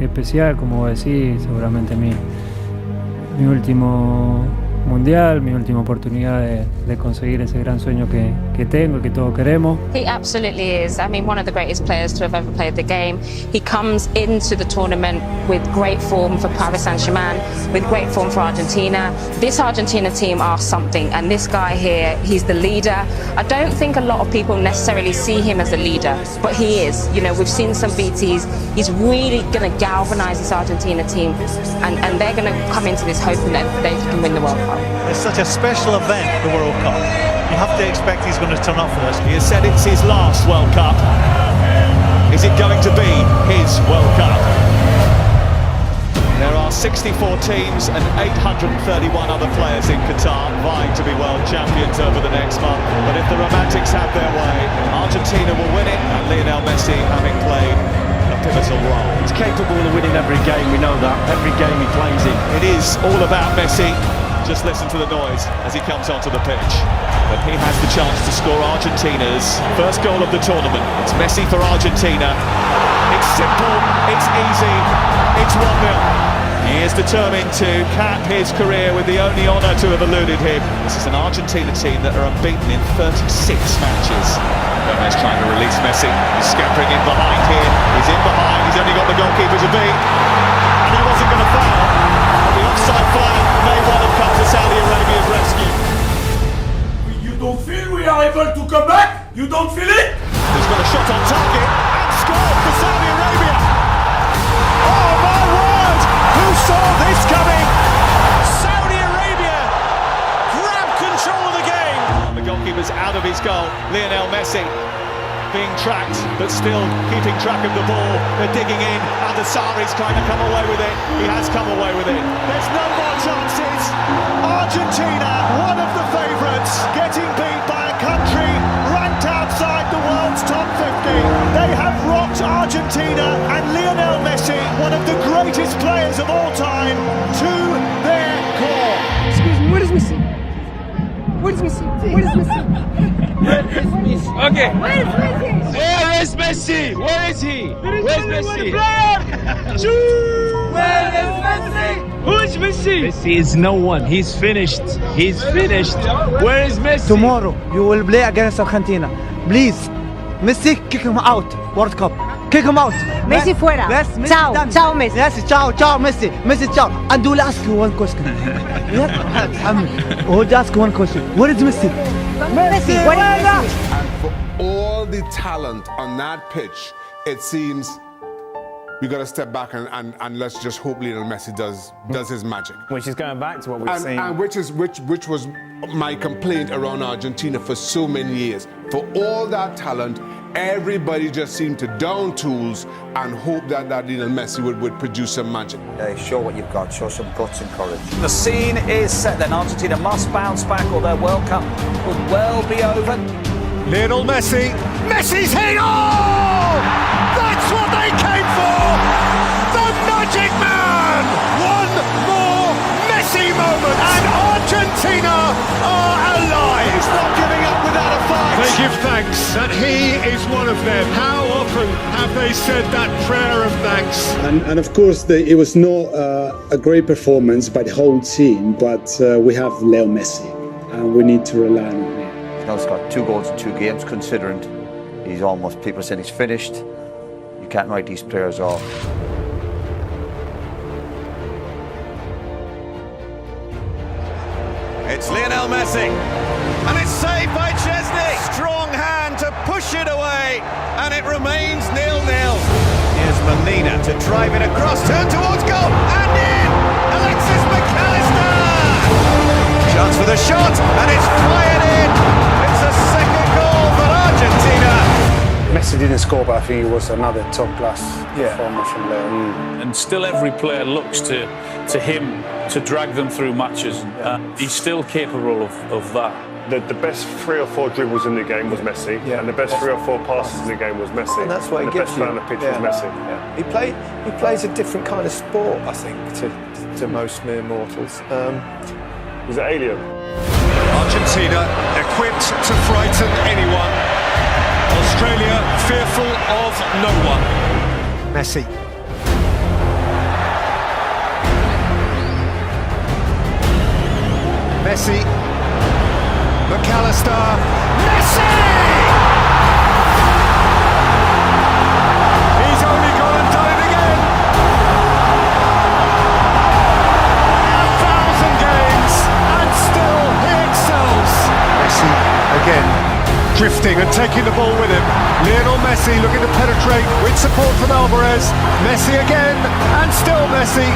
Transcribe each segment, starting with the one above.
especial, como vos decís, seguramente mi último mundial, mi última oportunidad de conseguir ese gran sueño que tengo y que todos queremos. He absolutely is. I mean, one of the greatest players to have ever played the game. He comes into the tournament with great form for Paris Saint-Germain, with great form for Argentina. This Argentina team are something, and this guy here, he's the leader. I don't think a lot of people necessarily see him as a leader, but he is. You know, we've seen some BTs. He's really going to galvanise this Argentina team, and they're going to come into this hoping that they can win the World Cup. It's such a special event, the World Cup. You have to expect he's going to turn up for this. He has said it's his last World Cup. Is it going to be his World Cup? There are 64 teams and 831 other players in Qatar vying to be world champions over the next month. But if the Romantics have their way, Argentina will win it, and Lionel Messi having played a pivotal role. He's capable of winning every game, we know that. Every game he plays in. It is all about Messi. Just listen to the noise as he comes onto the pitch. But he has the chance to score Argentina's first goal of the tournament. It's Messi for Argentina. It's simple, it's easy, it's 1-0. He is determined to cap his career with the only honour to have eluded him. This is an Argentina team that are unbeaten in 36 matches. Gomez trying to release Messi. He's scampering in behind here. He's in behind. He's only got the goalkeeper to beat. And he wasn't going to foul. But the offside flag may well have come to Saudi Arabia's rescue. You don't feel we are able to come back? You don't feel it? He's got a shot on target and scored for Saudi Arabia. Oh my word! Who saw this coming? Saudi Arabia grab control of the game. The goalkeeper's out of his goal. Lionel Messi being tracked, but still keeping track of the ball. They're digging in. Adesari's trying to come away with it. He has come away with it. There's no more chances. Argentina, one of the favourites, getting beat by a country ranked outside the world's top 50. They have rocked Argentina and Lionel Messi, one of the greatest players of all time, to their core. Excuse me, where is Messi? Where is Messi? Where is Messi? Okay. Where is Messi? Where is Messi? Where is he? Where's Messi? Where is Messi? Who is Messi? Messi is no one. He's finished. He's finished. Where is Messi? Tomorrow you will play against Argentina. Please, Messi, kick him out. World Cup. Kick him out. Messi fuera. Yes, Messi Ciao, done. ciao Messi. Yes, ciao, ciao Messi. Messi, ciao. And we'll ask you one question. Yes, we'll ask you one question. Where is Messi? Messi, where is Messi? And for all the talent on that pitch, it seems we got to step back and let's just hope Lionel Messi does his magic. Which is going back to what we've seen. And which was my complaint around Argentina for so many years. For all that talent, everybody just seemed to down tools and hope that Lionel Messi would produce some magic. Show what you've got, show some guts and courage. The scene is set then. Argentina must bounce back or their World Cup could well be over. Lionel Messi. Messi's hit! Oh! That's what they came for! The Magic Man! One more Messi moment and Argentina are alive! He's not giving up without a fight! They give thanks that he is one of them. How often have they said that prayer of thanks? And of course, it was not a great performance by the whole team, but we have Leo Messi and we need to rely on him. He's got 2 goals in 2 games, considering he's almost, people saying he's finished. You can't write these players off. It's Lionel Messi, and it's saved by Chesney. Strong hand to push it away, and it remains 0-0. Here's Molina to drive it across, turn towards goal, and in! Alexis McAllister! Chance for the shot, and it's fired in! It's a second goal for Argentina! Messi didn't score, but I think it was another top-class performance from Leo. And still every player looks to him to drag them through matches. He's still capable of that. The best 3 or 4 dribbles in the game was Messi, and the best 3 or 4 passes in the game was Messi. And that's what and he the gives best you. player on the pitch was Messi. Yeah. He plays a different kind of sport, I think, to most mere mortals. He's an alien. Argentina equipped to frighten anyone. Australia fearful of no one. Messi. Messi, McAllister, Messi! He's only gone and done it again. 1,000 games and still he excels. Messi again, drifting and taking the ball with him. Lionel Messi looking to penetrate with support from Alvarez. Messi again and still Messi.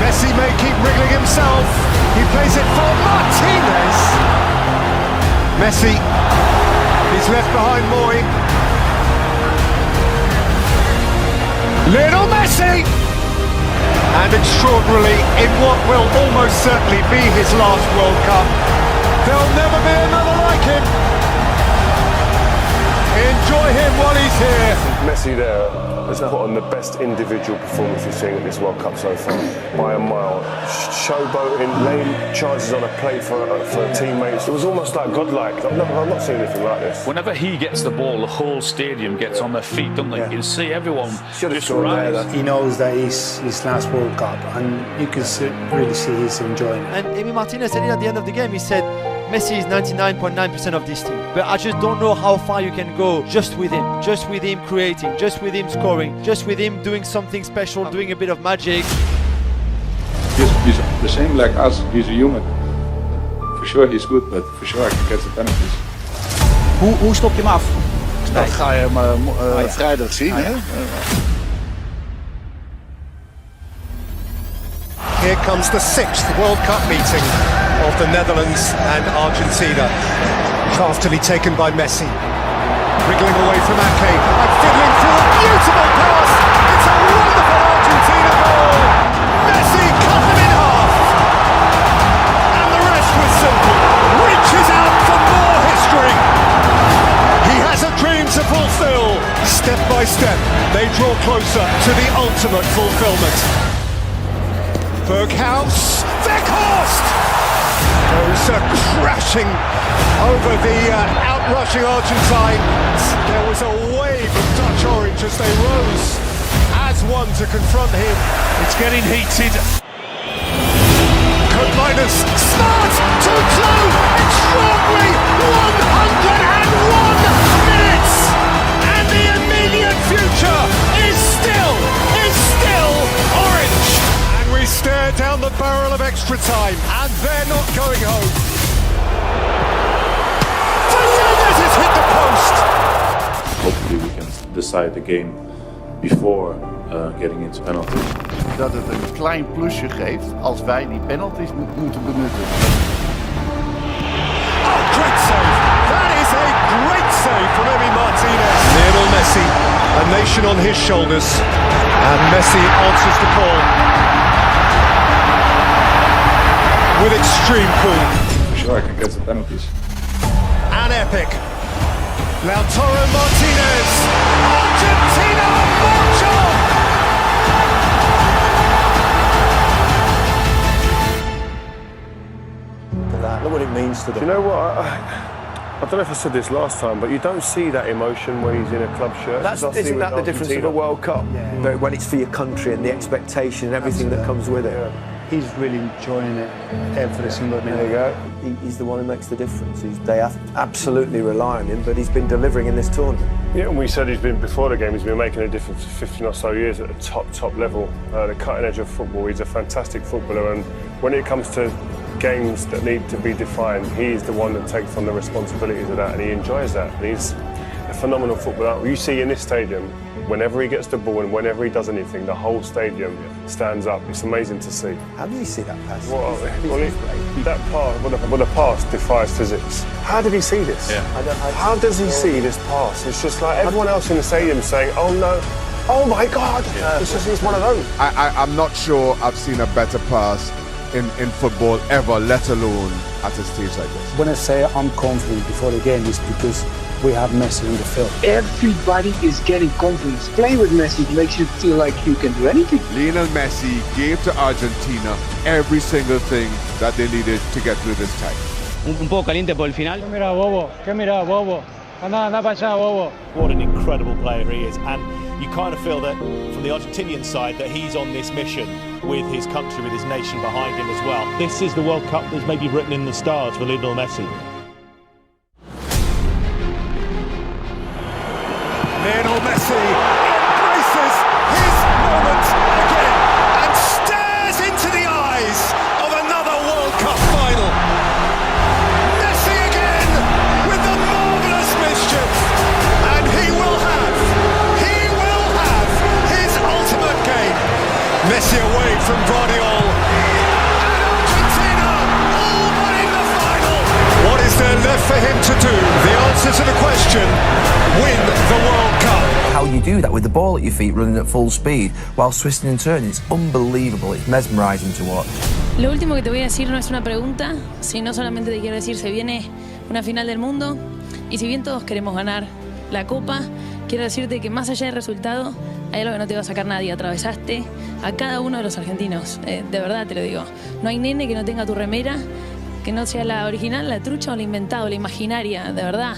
Messi may keep wriggling himself. He plays it for Martinez. Messi, he's left behind Moy. Lionel Messi! And extraordinarily, in what will almost certainly be his last World Cup, there'll never be another like him. Enjoy him while he's here. Messi there has put on the best individual performance we've seen at this World Cup so far, by a mile. Showboating, laying charges on a plate for teammates. It was almost like godlike. I've not seen anything like this. Whenever he gets the ball, the whole stadium gets on their feet, don't they? You can see everyone just rise. He knows that it's his last World Cup, and you can really see he's enjoying it. And Emi Martinez said it at the end of the game. He said, Messi is 99.9% of this team, but I just don't know how far you can go just with him creating, just with him scoring, just with him doing something special, doing a bit of magic. He's the same like us, he's a human. For sure he's good, but for sure I can get the penalties. Hoe stop je hem af? Dat ga je hem vrijdag zien. Hè? Here comes the 6th World Cup meeting of the Netherlands and Argentina. Craftily taken by Messi. Wriggling away from Ake and fiddling through a beautiful pass. It's a wonderful Argentina goal. Messi cut them in half. And the rest was simple. Reaches out for more history. He has a dream to fulfill. Step by step, they draw closer to the ultimate fulfillment. Berghaus, Weghorst goes crashing over the outrushing Argentines. There was a wave of Dutch orange as they rose as one to confront him. It's getting heated. Coat minus, smart, 2-2, extraordinary, 101 minutes, and the immediate future is still orange. We stare down the barrel of extra time, and they're not going home. Fernandez has hit the post. Hopefully we can decide the game before getting into penalties. Dat het een klein plusje geeft als wij die penalties moeten benutten. Oh, great save! That is a great save from Emi Martinez. Lionel Messi, a nation on his shoulders, and Messi answers the call with extreme cool. Sure, I can get the penalties. An epic. Lautaro Martinez. Argentina mucho. Look what it means to them. Do you know what? I don't know if I said this last time, but you don't see that emotion when he's in a club shirt. Isn't that the difference of the World Cup? Yeah. When it's for your country and the expectation and everything that comes with it. Yeah. He's really enjoying it every single minute. There you go. He's the one who makes the difference. They absolutely rely on him, but he's been delivering in this tournament. Yeah, and we said before the game, he's been making a difference for 15 or so years at the top level, the cutting edge of football. He's a fantastic footballer, and when it comes to games that need to be defined, he's the one that takes on the responsibilities of that, and he enjoys that. And he's a phenomenal footballer. You see in this stadium, whenever he gets the ball and whenever he does anything, the whole stadium stands up. It's amazing to see. How did he see that pass? The pass defies physics. How did he see this? Yeah. How does he see this pass? It's just like everyone else in the stadium saying, "Oh no, oh my God!" Yeah. It's one of those. I'm not sure I've seen a better pass in football ever, let alone at a stage like this. When I say I'm confident before the game, it's because we have Messi in the field. Everybody is getting confidence. Playing with Messi makes you feel like you can do anything. Lionel Messi gave to Argentina every single thing that they needed to get through this time. Un poco caliente por el final. ¿Qué mira, bobo? Anda para allá, bobo. What an incredible player he is, and you kind of feel that from the Argentinian side that he's on this mission with his country, with his nation behind him as well. This is the World Cup that's maybe written in the stars for Lionel Messi. Lionel Messi embraces his moment again and stares into the eyes of another World Cup final. Messi again with the marvellous mischief, and he will have his ultimate game. Messi away from Guardiola, and Argentina all but in the final. What is there left for him to do? The answer to the question: win the World Cup. How you do that with the ball at your feet running at full speed whilst twisting and turning, it's unbelievable, it's mesmerising to watch. Lo último que te voy a decir no es una pregunta, sino solamente te quiero decir, se viene una final del mundo y si bien todos queremos ganar la Copa, quiero decirte que más allá del resultado hay algo que no te va a sacar nadie. Atravesaste a cada uno de los argentinos, de verdad te lo digo. No hay nene que no tenga tu remera, que no sea la original, la trucha o la inventada, la imaginaria, de verdad.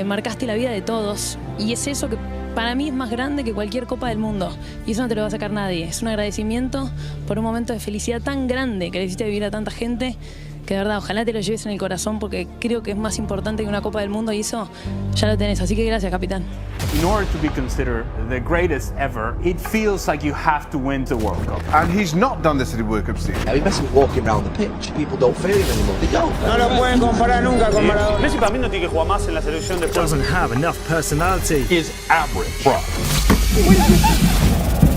Marcaste la vida de todos y es eso que para mí es más grande que cualquier Copa del Mundo y eso no te lo va a sacar nadie. Es un agradecimiento por un momento de felicidad tan grande que le hiciste vivir a tanta gente que de verdad ojalá te lo lleves en el corazón porque creo que es más importante que una Copa del Mundo y eso ya lo tenés, así que gracias, capitán. In order to be considered the greatest ever, it feels like you have to win the World Cup. And he's not done this at the World Cup stage. I mean, Messi walking around the pitch, people don't feel him anymore, they don't. No lo pueden comparar nunca con Maradona. Messi para mí no tiene que jugar más en la selección de Doesn't have enough personality. Is average. Bro.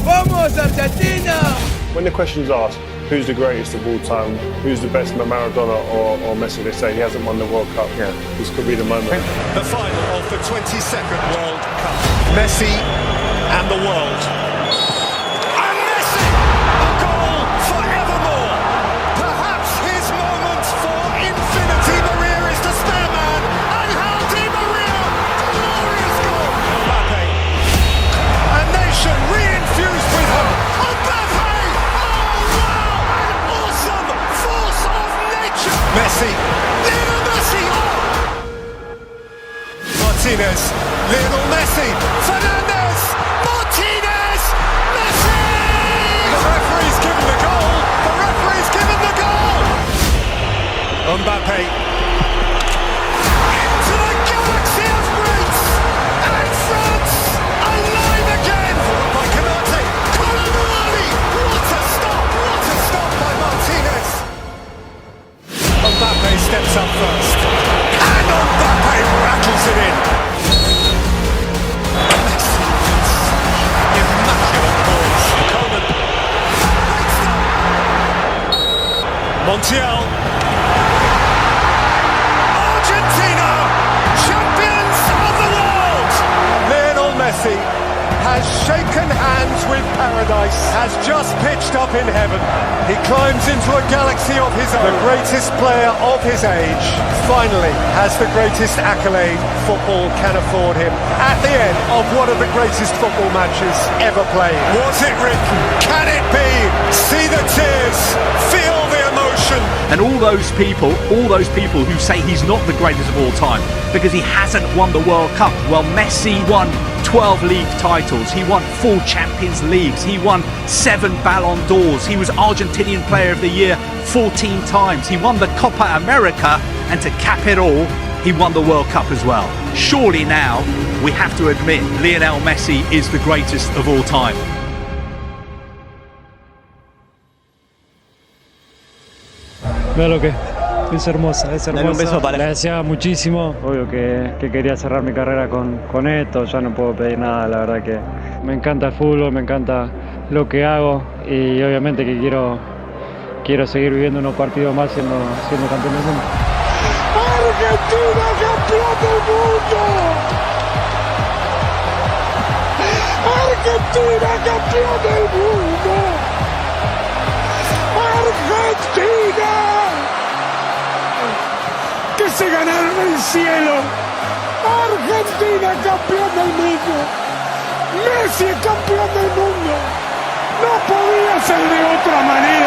¡Vamos, Argentina! When the question's asked, who's the greatest of all time, who's the best, Maradona or Messi, they say he hasn't won the World Cup. Yeah. This could be the moment. The final of the 22nd World Cup. Messi and the world. And Messi, a goal forevermore. Perhaps his moment for infinity. Maria is the spare man. And Di Maria, glorious goal. Mbappe, a nation re-infused with hope. Mbappe, oh wow, an awesome force of nature. Messi, Lionel Messi, Martinez, Lionel Messi, Fernandez, Martinez, Messi! The referee's given the goal, the referee's given the goal! Mbappe, into the galaxy of greats, and France, alive again! By Canate, Colomani, what a stop by Martinez! Mbappe steps up first, and Mbappe rattles it in! Montiel. Argentina, champions of the world! Lionel Messi has shaken hands with paradise, has just pitched up in heaven. He climbs into a galaxy of his own. The greatest player of his age finally has the greatest accolade football can afford him. At the end of one of the greatest football matches ever played. Was it written? Can it be? See the tears, feel the emotion. And all those people who say he's not the greatest of all time because he hasn't won the World Cup. Well, Messi won 12 league titles, he won 4 Champions Leagues, he won 7 Ballon d'Ors, he was Argentinian Player of the Year 14 times, he won the Copa America, and to cap it all, he won the World Cup as well. Surely now, we have to admit, Lionel Messi is the greatest of all time. Veo lo que es hermosa, es hermosa. Dale un beso para... Le deseaba muchísimo, obvio que quería cerrar mi carrera con esto, ya no puedo pedir nada, la verdad que me encanta el fútbol, me encanta lo que hago y obviamente que quiero seguir viviendo unos partidos más siendo campeón del mundo. ¡Argentina, campeón del mundo! ¡Argentina, campeón del mundo! ¡Argentina! ¡Que se ganaron el cielo! ¡Argentina, campeón del mundo! ¡Messi, campeón del mundo! ¡No podía ser de otra manera!